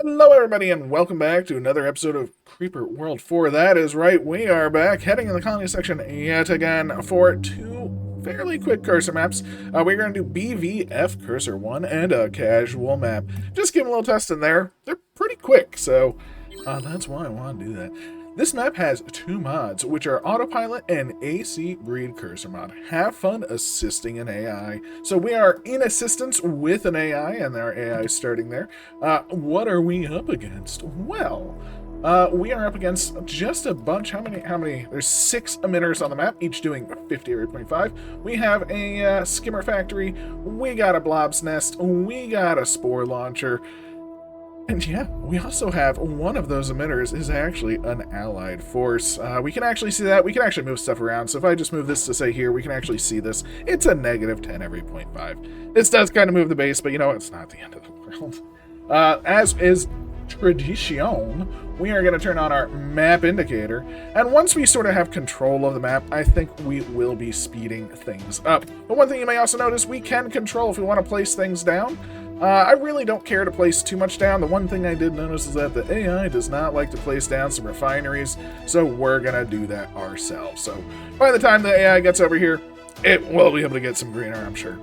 Hello, everybody, and welcome back to another episode of Creeper World 4. That is right, we are back, heading in the colony section yet again for two fairly quick cursor maps. We're going to do BVF Cursor 1 and a casual map. Just give them a little test in there. They're pretty quick, so that's why I want to do that. This map has two mods, which are Autopilot and AC Breed Cursor mod. Have fun assisting an AI. So we are in assistance with an AI, and our AI is starting there. What are we up against? Well, we are up against just a bunch. How many? There's 6 emitters on the map, each doing 50 or 25. We have a skimmer factory. We got a blob's nest. We got a spore launcher. And yeah, we also have one of those emitters is actually an allied force. We can actually see that. We can actually move stuff around. So if I just move this to say here, we can actually see this. It's a negative 10 every 0.5. This does kind of move the base, but you know, it's not the end of the world. As is tradition, we are going to turn on our map indicator. And once we sort of have control of the map, I think we will be speeding things up. But one thing you may also notice, we can control if we want to place things down. I really don't care to place too much down. The one thing I did notice is that the AI does not like to place down some refineries, so we're gonna do that ourselves. So by the time the AI gets over here, it will be able to get some greener, I'm sure.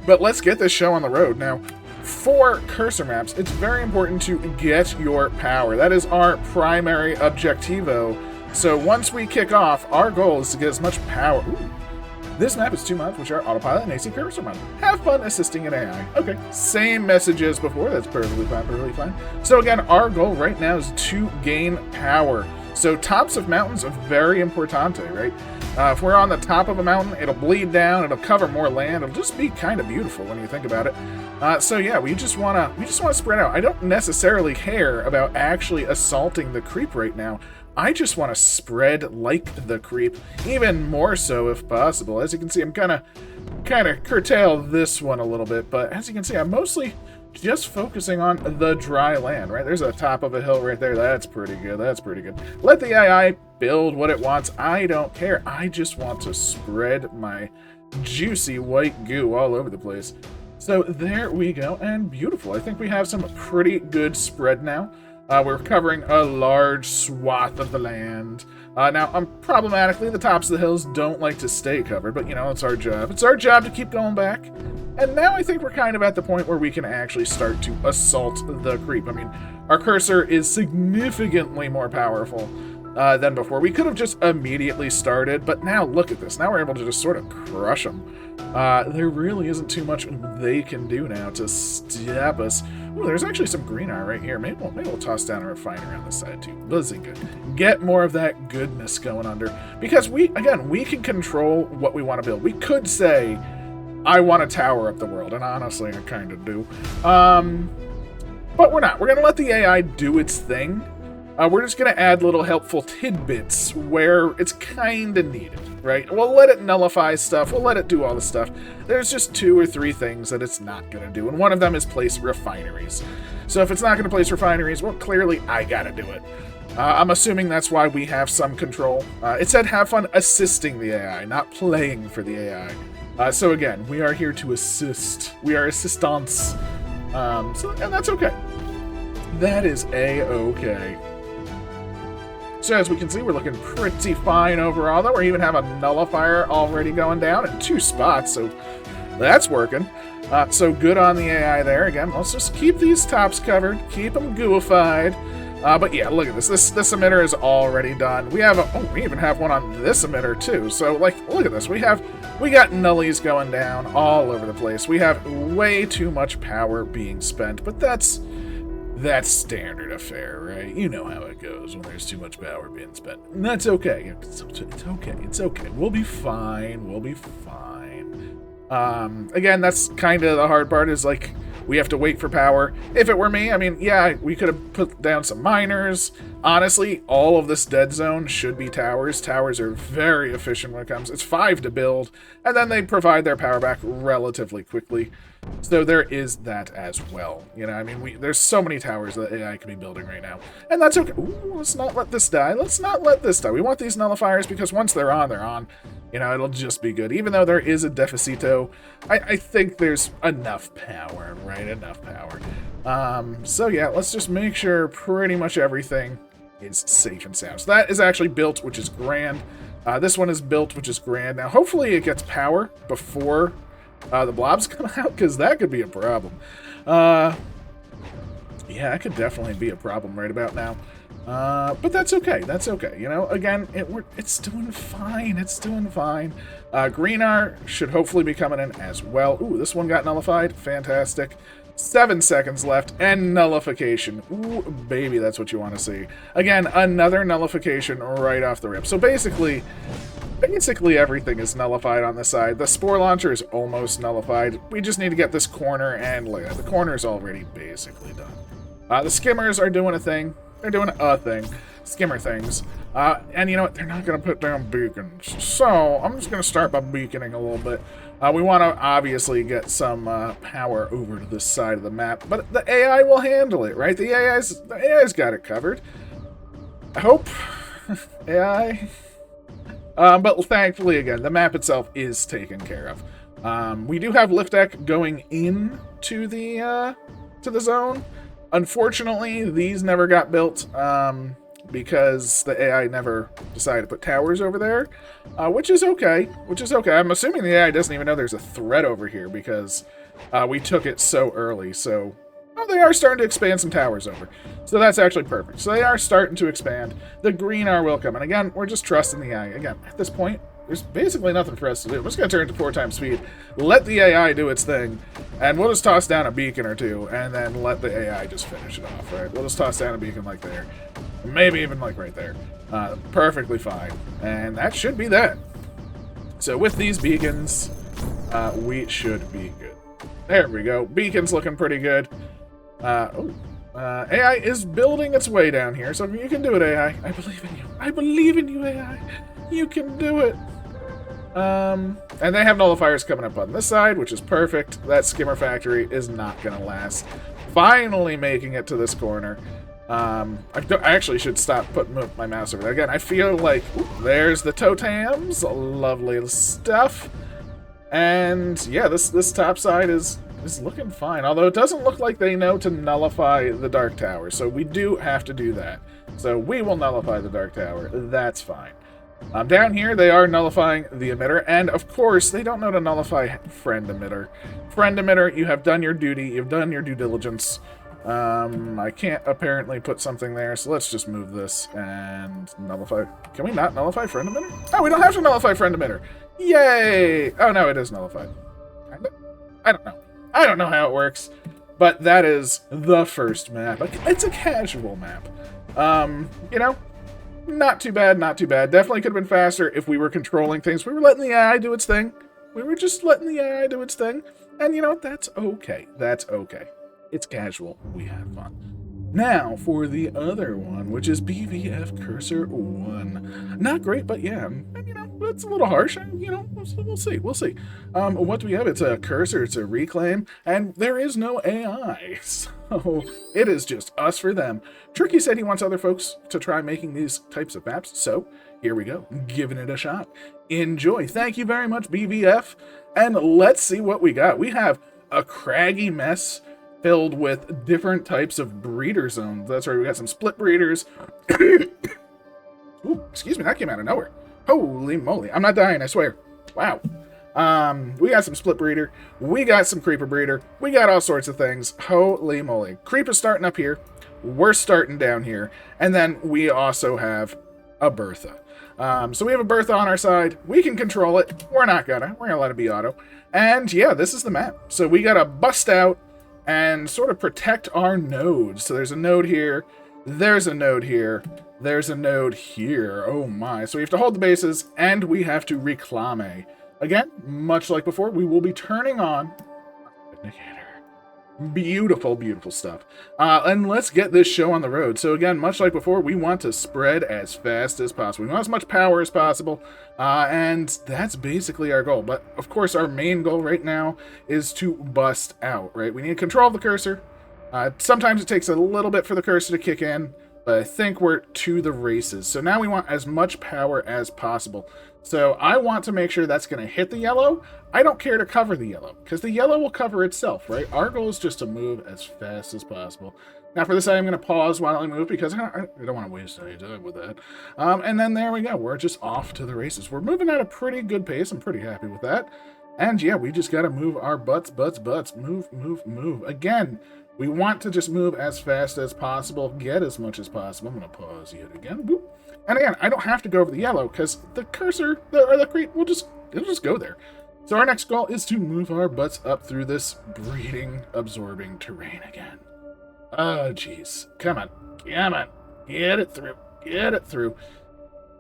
But let's get this show on the road. Now, for cursor maps, it's very important to get your power. That is our primary objectivo. So once we kick off, our goal is to get as much power. Ooh. This map is 2 mods, which are Autopilot and AC Cursor mod. Have fun assisting an AI. Okay, same message as before. That's perfectly fine, So again, our goal right now is to gain power. So tops of mountains are very importante, right? If we're on the top of a mountain, it'll bleed down, it'll cover more land, it'll just be kind of beautiful when you think about it. So yeah, we just wanna spread out. I don't necessarily care about actually assaulting the creep right now. I just want to spread like the creep, even more so if possible. As you can see, I'm kind of curtail this one a little bit, but as you can see, I'm mostly just focusing on the dry land, right? There's a top of a hill right there. That's pretty good. Let the AI build what it wants. I don't care. I just want to spread my juicy white goo all over the place. So there we go, and beautiful. I think we have some pretty good spread now. We're covering a large swath of the land. Now, problematically, the tops of the hills don't like to stay covered, but, you know, it's our job. It's our job to keep going back. And now I think we're kind of at the point where we can actually start to assault the creep. I mean, our cursor is significantly more powerful than before. We could have just immediately started, but now look at this. Now we're able to just sort of crush them. There really isn't too much they can do now to stop us. Ooh, there's actually some green art right here. Maybe we'll toss down a refinery on this side too. This is good. Get more of that goodness going under. Because we can control what we want to build. We could say, I want to tower up the world, and honestly, I kind of do. But we're not. We're going to let the AI do its thing. We're just going to add little helpful tidbits where it's kind of needed, right? We'll let it nullify stuff. We'll let it do all the stuff. There's just 2 or 3 things that it's not going to do, and one of them is place refineries. So if it's not going to place refineries, well, clearly I got to do it. I'm assuming that's why we have some control. It said have fun assisting the AI, not playing for the AI. So again, we are here to assist. We are assistants. And that's okay. That is A-okay. So as we can see, we're looking pretty fine overall, though. We even have a nullifier already going down in 2 spots, so that's working. So good on the AI there. Again, let's just keep these tops covered, keep them gooified. But yeah, look at this. This emitter is already done. We have we even have one on this emitter too. So like, look at this. We got nullies going down all over the place. We have way too much power being spent, but that's standard affair, right? You know how it goes when there's too much power being spent. And that's okay. It's okay. We'll be fine. Again, that's kind of the hard part, is like, we have to wait for power. If it were me, I mean, yeah, we could have put down some miners. Honestly, all of this dead zone should be towers. Towers are very efficient when it comes. It's 5 to build, and then they provide their power back relatively quickly. So there is that as well. You know, I mean, there's so many towers that AI can be building right now. And that's okay. Ooh, let's not let this die. We want these nullifiers because once they're on, they're on. You know, it'll just be good. Even though there is a deficito, I think there's enough power, right? Enough power. So yeah, let's just make sure pretty much everything is safe and sound. So that is actually built, which is grand. This one is built, which is grand. Now, hopefully it gets power before the blobs come out, because that could be a problem. Yeah, that could definitely be a problem right about now. But that's okay. That's okay. You know, again, it's doing fine. It's doing fine. Greenar should hopefully be coming in as well. Ooh, this one got nullified. Fantastic. 7 seconds left, and nullification. Ooh, baby, that's what you want to see. Again, another nullification right off the rip. So basically everything is nullified on this side. The spore launcher is almost nullified. We just need to get this corner, and look at the corner is already basically done. The skimmers are doing a thing. They're doing a thing. Skimmer things. And you know what? They're not going to put down beacons. So I'm just going to start by beaconing a little bit. We want to obviously get some power over to this side of the map, but the AI will handle it, right? The AI's got it covered. I hope. AI. But thankfully, again, the map itself is taken care of. We do have lift deck going in to the zone. Unfortunately, these never got built. Because the AI never decided to put towers over there, which is okay. I'm assuming the AI doesn't even know there's a threat over here because we took it so early. So they are starting to expand some towers over. So that's actually perfect. So they are starting to expand. The Greenar will come. And again, we're just trusting the AI. Again, at this point, there's basically nothing for us to do. We're just going to turn it to 4 times speed, let the AI do its thing, and we'll just toss down a beacon or two, and then let the AI just finish it off, right? We'll just toss down a beacon like there. Maybe even like right there. Perfectly fine. And that should be that. So with these beacons, we should be good. There we go. Beacon's looking pretty good. AI is building its way down here, so you can do it, AI. I believe in you. I believe in you, AI. You can do it. And they have nullifiers coming up on this side, which is perfect. That skimmer factory is not going to last. Finally making it to this corner. I actually should stop putting my mouse over there. Again, I feel like there's the totems. Lovely stuff. And yeah, this top side is looking fine. Although it doesn't look like they know to nullify the Dark Tower. So we do have to do that. So we will nullify the Dark Tower. That's fine. Down here, they are nullifying the emitter. And of course, they don't know to nullify friend emitter. Friend emitter, you have done your duty. You've done your due diligence. I can't apparently put something there, so let's just move this and nullify. Can we not nullify friend emitter? Oh, we don't have to nullify friend emitter. Yay! Oh, no, it is nullified. Kinda? I don't know. I don't know how it works, but that is the first map. It's a casual map. You know, not too bad, not too bad. Definitely could have been faster if we were controlling things. We were letting the AI do its thing. We were just letting the AI do its thing. And you know, that's okay. That's okay. It's casual. We have fun. Now, for the other one, which is BVF Cursor 1. Not great, but yeah, you know, it's a little harsh. You know, we'll see. We'll see. What do we have? It's a cursor, it's a reclaim, and there is no AI. So it is just us for them. Tricky said he wants other folks to try making these types of maps, so here we go. Giving it a shot. Enjoy. Thank you very much, BVF. And let's see what we got. We have a craggy mess filled with different types of breeder zones. That's right, we got some split breeders. Ooh, excuse me, that came out of nowhere. Holy moly, I'm not dying, I swear. Wow. We got some split breeder, we got some creeper breeder, we got all sorts of things. Holy moly. Creep is starting up here, we're starting down here, and then we also have a Bertha. So we have a Bertha on our side, we can control it, we're gonna let it be auto. And yeah, this is the map. So we gotta bust out and sort of protect our nodes. So there's a node here, there's a node here, there's a node here. Oh my. So we have to hold the bases, and we have to reclame. Again, much like before, we will be turning on indicator. Beautiful, beautiful stuff. And let's get this show on the road. So again, much like before, we want to spread as fast as possible. We want as much power as possible. And that's basically our goal. But of course, our main goal right now is to bust out, right? We need to control the cursor. Sometimes it takes a little bit for the cursor to kick in, But I think we're to the races. So now we want as much power as possible. So I want to make sure that's going to hit the yellow. I don't care to cover the yellow, because the yellow will cover itself, right? Our goal is just to move as fast as possible. Now for this, I'm going to pause while I move, because I don't want to waste any time with that. And then there we go. We're just off to the races. We're moving at a pretty good pace. I'm pretty happy with that. And yeah, we just got to move our butts. Move, move, move. Again, we want to just move as fast as possible, get as much as possible. I'm going to pause yet again. Boop. And again, I don't have to go over the yellow, because the cursor, or the creep, it'll just go there. So our next goal is to move our butts up through this breeding, absorbing terrain again. Oh, jeez. Come on. Come on. Get it through. Get it through.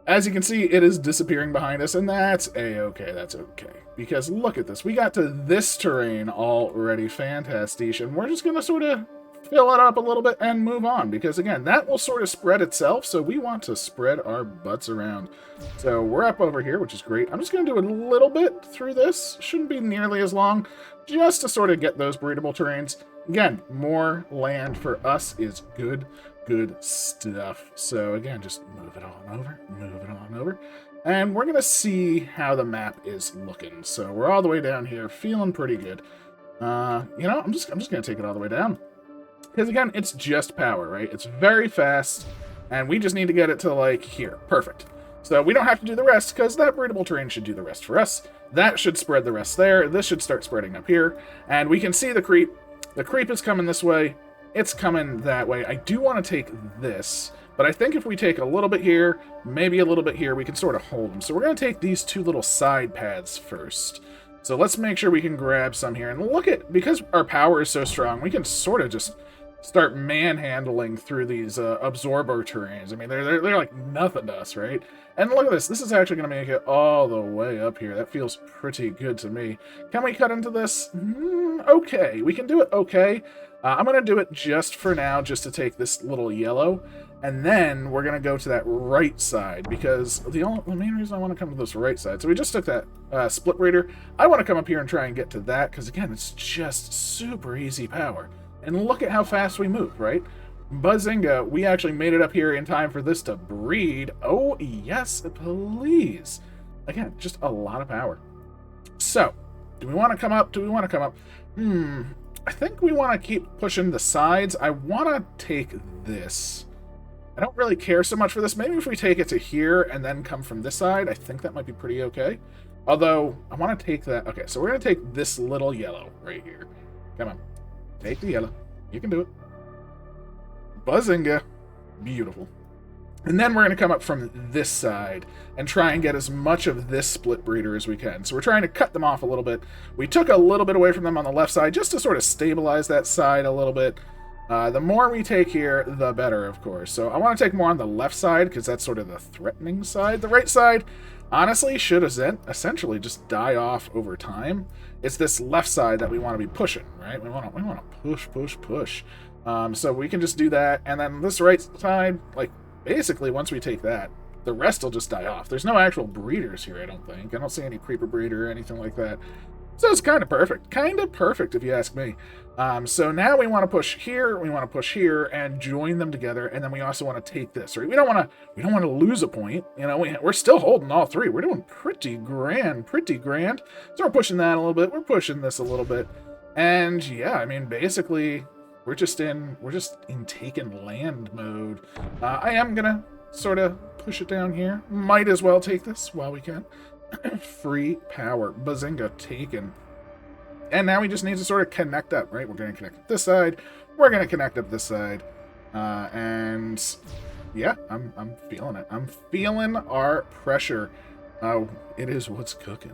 As you can see, it is disappearing behind us, and that's a-okay. That's okay. Because look at this. We got to this terrain already. Fantastic. And we're just going to sort of fill it up a little bit and move on. Because, again, that will sort of spread itself, so we want to spread our butts around. So we're up over here, which is great. I'm just going to do a little bit through this. Shouldn't be nearly as long, just to sort of get those breedable terrains. Again, more land for us is good stuff. So again, just move it on over. And we're going to see how the map is looking. So we're all the way down here, feeling pretty good. I'm just going to take it all the way down. Because again, it's just power, right? It's very fast, and we just need to get it to, like, here. Perfect. So we don't have to do the rest, because that breedable terrain should do the rest for us. That should spread the rest there. This should start spreading up here. And we can see the creep. The creep is coming this way. It's coming that way. I do want to take this, but I think if we take a little bit here, maybe a little bit here, we can sort of hold them. So we're going to take these two little side paths first. So let's make sure we can grab some here. And look at, because our power is so strong, we can sort of just start manhandling through these absorber terrains. I mean, they're like nothing to us, right? And look at this. This is actually going to make it all the way up here. That feels pretty good to me. Can we cut into this? Okay. We can do it okay. I'm going to do it just for now, just to take this little yellow. And then we're going to go to that right side, because the main reason I want to come to this right side. So we just took that split breeder. I want to come up here and try and get to that, because again, it's just super easy power. And look at how fast we move, right? Bazinga, we actually made it up here in time for this to breed. Oh, yes, please. Again, just a lot of power. So, do we want to come up? I think we want to keep pushing the sides. I want to take this. I don't really care so much for this. Maybe if we take it to here and then come from this side, I think that might be pretty okay. Although, I want to take that. Okay, so we're going to take this little yellow right here. Come on. Take the yellow. You can do it. Bazinga. Beautiful. And then we're going to come up from this side and try and get as much of this split breeder as we can. So we're trying to cut them off a little bit. We took a little bit away from them on the left side just to sort of stabilize that side a little bit. The more we take here, the better, of course. So I want to take more on the left side because that's sort of the threatening side. The right side, honestly, should essentially just die off over time. It's this left side that we want to be pushing, right? We want to push. So we can just do that. And then this right side, like, basically, once we take that, the rest will just die off. There's no actual breeders here, I don't think. I don't see any creeper breeder or anything like that. So it's kind of perfect. Kind of perfect, if you ask me. So now we want to push here, and join them together, and then we also want to take this, right? We don't want to lose a point. You know, we're still holding all three. We're doing pretty grand. So we're pushing that a little bit. We're pushing this a little bit. And yeah, I mean, basically, we're just in taken land mode. I am gonna sort of push it down here. Might as well take this while we can. Free power. Bazinga taken. And now we just need to sort of connect up, right? We're going to connect up this side. We're going to connect up this side. And yeah, I'm feeling it. I'm feeling our pressure. It is what's cooking.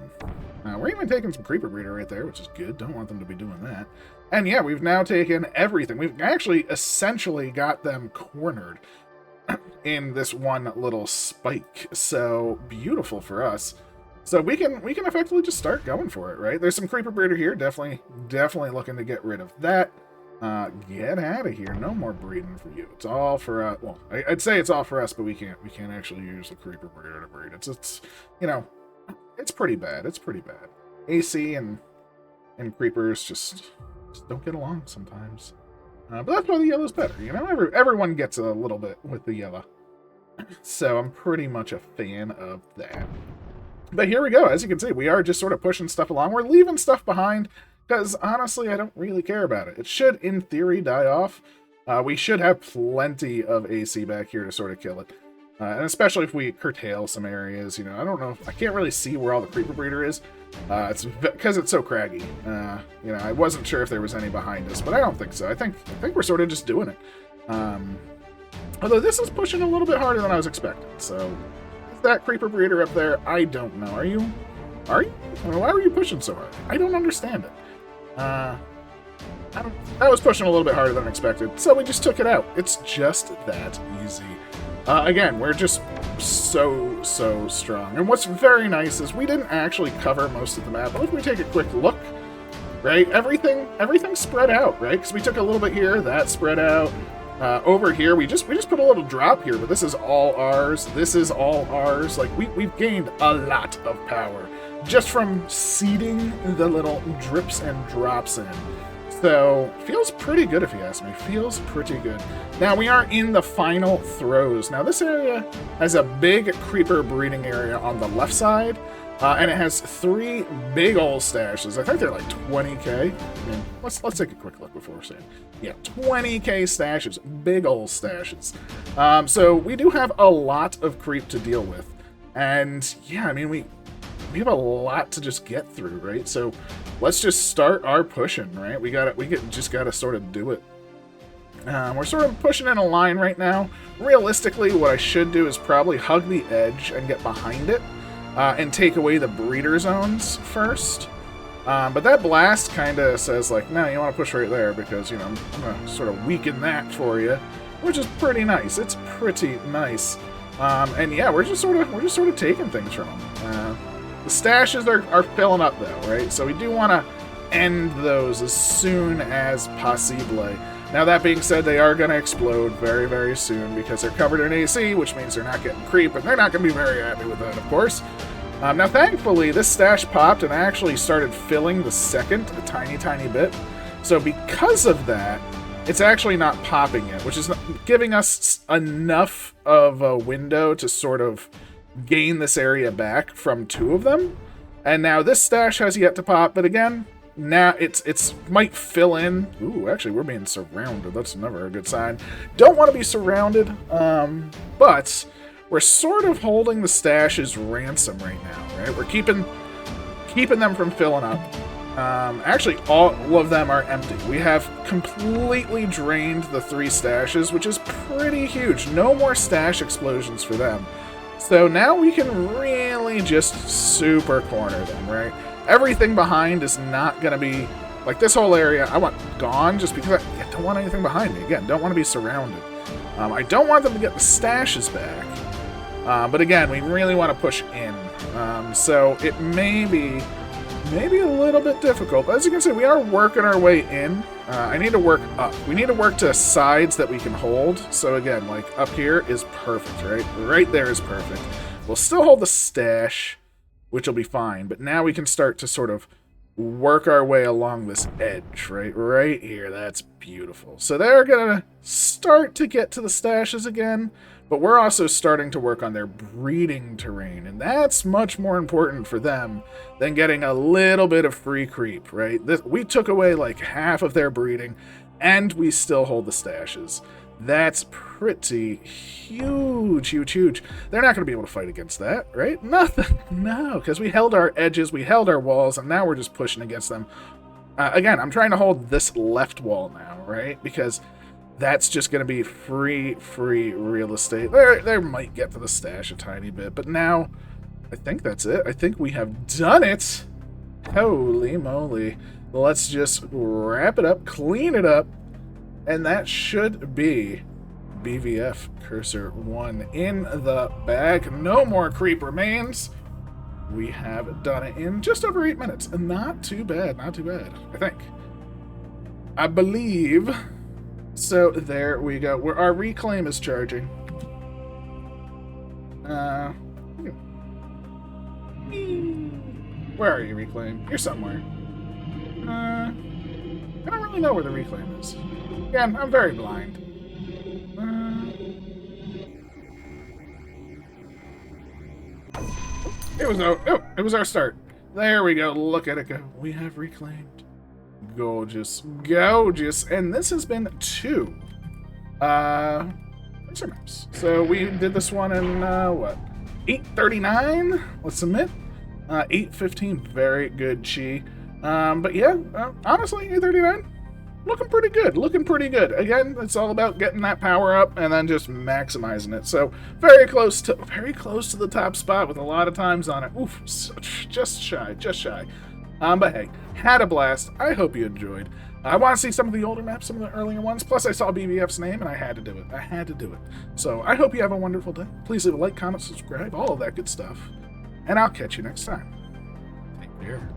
We're even taking some creeper breeder right there, which is good. Don't want them to be doing that. And yeah, we've now taken everything. We've actually essentially got them cornered in this one little spike. So beautiful for us. So we can effectively just start going for it, right? There's some creeper breeder here. Definitely looking to get rid of that. Get out of here. No more breeding for you. It's all for us. Well, I'd say it's all for us, but we can't actually use the creeper breeder to breed. It's you know, it's pretty bad. It's pretty bad. AC and creepers just don't get along sometimes. But that's why the yellow's better, you know? Everyone gets a little bit with the yellow. So I'm pretty much a fan of that. But here we go. As you can see, we are just sort of pushing stuff along. We're leaving stuff behind because, honestly, I don't really care about it. It should, in theory, die off. We should have plenty of AC back here to sort of kill it. And especially if we curtail some areas, you know, I don't know. I can't really see where all the creeper breeder is. It's because it's so craggy. You know, I wasn't sure if there was any behind us, but I don't think so. I think we're sort of just doing it. Although this is pushing a little bit harder than I was expecting. So, is that creeper breeder up there? I don't know. Are you? Are you? I mean, why were you pushing so hard? I don't understand it. I was pushing a little bit harder than expected, so we just took it out. It's just that easy. Again, we're just so strong. And what's very nice is we didn't actually cover most of the map. But if we take a quick look, right, everything's spread out, right? Because we took a little bit here, that spread out. Over here, we just put a little drop here, but this is all ours. This is all ours. Like, we've gained a lot of power just from seeding the little drips and drops in. So, feels pretty good if you ask me. Feels pretty good. Now, we are in the final throes. Now, this area has a big creeper breeding area on the left side, and it has 3 big old stashes. I think they're like 20k. I mean, let's take a quick look before we're saying. Yeah, 20k stashes. Big old stashes. So, we do have a lot of creep to deal with. And, yeah, I mean, we have a lot to just get through, right? So let's just start our pushing, right? We just gotta sort of do it. We're sort of pushing in a line right now. Realistically, what I should do is probably hug the edge and get behind it and take away the breeder zones first. But that blast kind of says like, no, you want to push right there because, you know, I'm gonna sort of weaken that for you, which is pretty nice. It's pretty nice. And yeah, we're just sort of taking things from them. The stashes are filling up though, right? So we do want to end those as soon as possible. Now that being said, they are going to explode very, very soon because they're covered in AC, which means they're not getting creep, and they're not going to be very happy with that, of course. Now thankfully, this stash popped and actually started filling the second a tiny bit. So because of that, it's actually not popping yet, which is giving us enough of a window to sort of gain this area back from 2 of them. And now this stash has yet to pop, but again, now it's might fill in. Ooh, actually we're being surrounded. That's never a good sign. Don't want to be surrounded, but we're sort of holding the stashes ransom right now, right? We're keeping them from filling up. Actually, all of them are empty. We have completely drained the 3 stashes, which is pretty huge. No more stash explosions for them. So now we can really just super corner them, right? Everything behind is not going to be... Like, this whole area, I want gone just because I don't want anything behind me. Again, don't want to be surrounded. I don't want them to get the stashes back. But again, we really want to push in. So it may be a little bit difficult. But as you can see, we are working our way in. I need to work up. We need to work to sides that we can hold. So again, like up here is perfect, right? Right there is perfect. We'll still hold the stash, which will be fine. But now we can start to sort of work our way along this edge, right? Right here. That's beautiful. So they're going to start to get to the stashes again. But we're also starting to work on their breeding terrain, and that's much more important for them than getting a little bit of free creep, right? We took away like half of their breeding, and we still hold the stashes. That's pretty huge. They're not going to be able to fight against that, right? Nothing. No, because we held our edges, we held our walls, and now we're just pushing against them. Again, I'm trying to hold this left wall now, right? Because that's just going to be free real estate. There might get to the stash a tiny bit, but now I think that's it. I think we have done it. Holy moly. Let's just wrap it up, clean it up, and that should be BVF Cursor 1 in the bag. No more creep remains. We have done it in just over 8 minutes. And not too bad, I think. I believe... So, there we go. Our reclaim is charging. Where are you, reclaim? You're somewhere. I don't really know where the reclaim is. Again, I'm very blind. It was our start. There we go. Look at it go. We have reclaimed. Gorgeous. Gorgeous. And this has been 2 racer maps. So we did this one in, what? 8:39? Let's submit. 8:15. Very good, Chi. But yeah, honestly, 8:39. Looking pretty good. Looking pretty good. Again, it's all about getting that power up and then just maximizing it. So very close to the top spot with a lot of times on it. Oof, just shy. But hey, had a blast. I hope you enjoyed. I want to see some of the older maps, some of the earlier ones. Plus, I saw BBF's name and I had to do it. So I hope you have a wonderful day. Please leave a like, comment, subscribe, all of that good stuff. And I'll catch you next time. Take care.